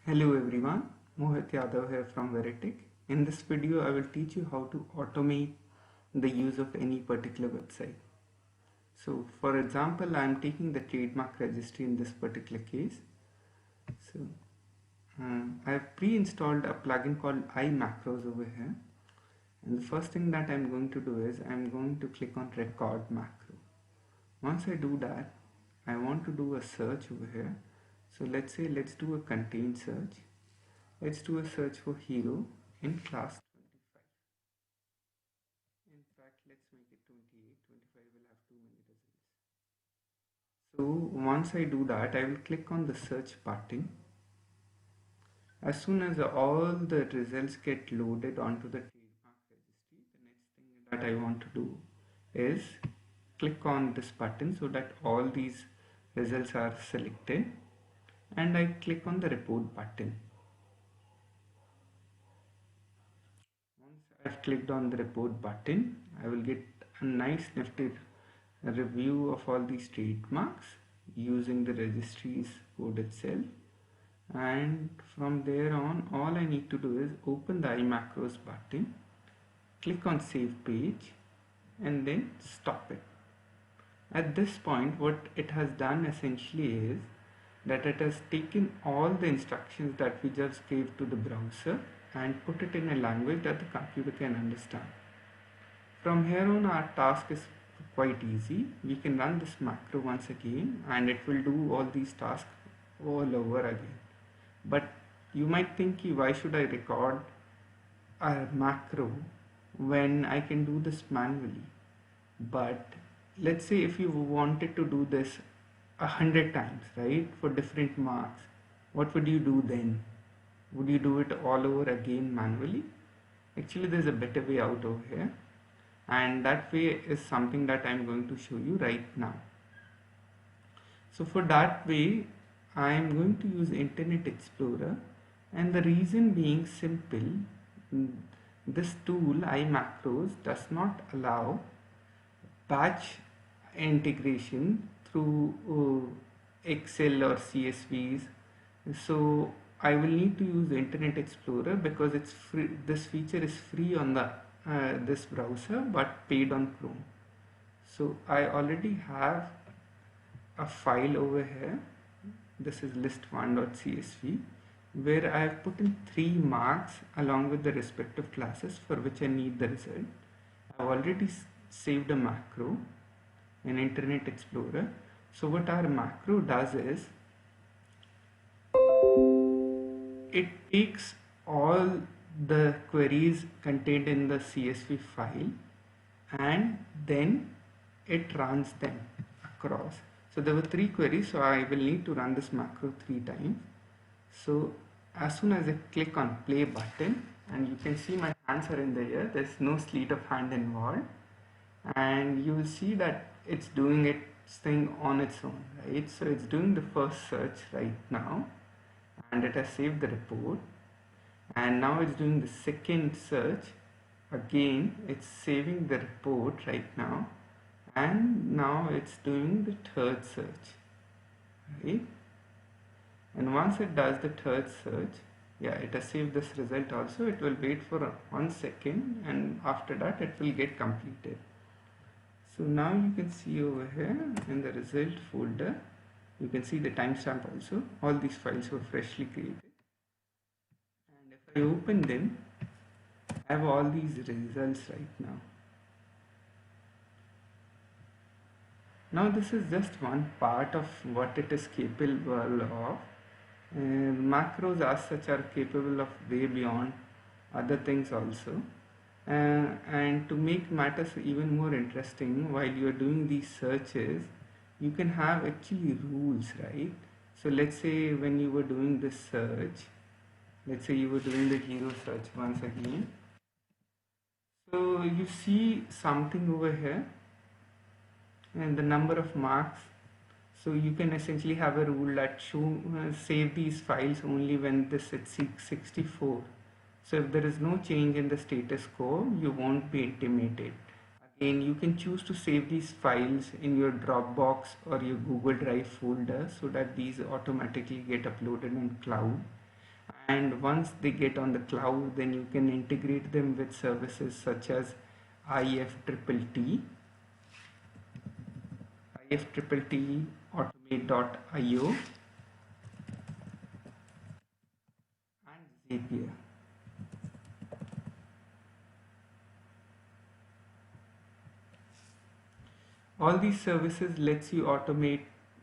Hello everyone, Mohit Yadav here from Veritic. In this video, I will teach you how to automate the use of any particular website. So for example, I am taking the trademark registry in this particular case. So I have pre-installed a plugin called iMacros over here. And the first thing that I'm going to do is I'm going to click on record macro. Once I do that, I want to do a search over here. So let's do a contain search. Let's do a search for hero in class 25. In fact, let's make it 28. 25 will have too many results. So once I do that, I will click on the search button. As soon as all the results get loaded onto the trademark registry, the next thing that I want to do is click on this button so that all these results are selected, and I click on the report button. Once I've clicked on the report button, I will get a nice nifty review of all these trademarks using the registry's code itself. And from there on, all I need to do is open the iMacros button, click on save page, and then stop it. At this point, what it has done essentially is that it has taken all the instructions that we just gave to the browser and put it in a language that the computer can understand. From here on, our task is quite easy. We can run this macro once again and it will do all these tasks all over again. But you might think, why should I record a macro when I can do this manually? But let's say if you wanted to do this 100 times, right, for different marks, what would you do then? Would you do it all over again manually? Actually, there's a better way out over here, and that way is something that I'm going to show you right now. So for that way, I am going to use Internet Explorer, and the reason being simple. This tool iMacros does not allow batch integration through Excel or CSVs. So I will need to use Internet Explorer because it's free. This feature is free on the this browser but paid on Chrome. So I already have a file over here. This is list1.csv where I have put in 3 marks along with the respective classes for which I need the result. I've already saved a macro in Internet Explorer. So what our macro does is it takes all the queries contained in the CSV file and then it runs them across. So there were 3 queries, so I will need to run this macro 3 times. So as soon as I click on play button, and you can see my hands are in the air, there's no sleight of hand involved, and you will see that it's doing its thing on its own, right? So it's doing the first search right now and it has saved the report, and now it's doing the second search. Again, it's saving the report right now, and now it's doing the third search, right? And once it does the third search, yeah, it has saved this result also. It will wait for 1 second and after that it will get completed. So now you can see over here in the result folder, you can see the timestamp also. All these files were freshly created. And if I open them, I have all these results right now. Now this is just one part of what it is capable of. Macros as such are capable of way beyond other things also. And to make matters even more interesting, while you are doing these searches, you can have actually rules, right? So let's say when you were doing this search, let's say you were doing the hero search once again. So you see something over here and the number of marks. So you can essentially have a rule that save these files only when this exceeds 64. So if there is no change in the status quo, you won't be intimated. Again, you can choose to save these files in your Dropbox or your Google Drive folder so that these automatically get uploaded on cloud. And once they get on the cloud, then you can integrate them with services such as IFTTT, IFTTT, Automate.io, and Zapier. All these services lets you automate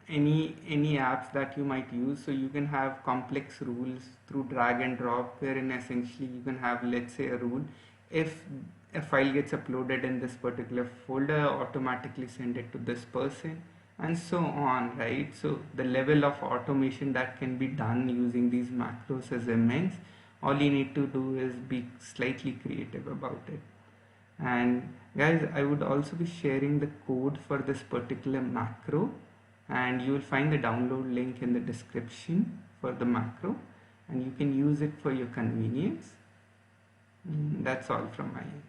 any apps that you might use. So you can have complex rules through drag and drop, wherein essentially you can have, let's say, a rule: if a file gets uploaded in this particular folder, automatically send it to this person, and so on, right? So the level of automation that can be done using these macros is immense. All you need to do is be slightly creative about it. And guys, I would also be sharing the code for this particular macro, and you will find the download link in the description for the macro, and you can use it for your convenience. That's all from my end.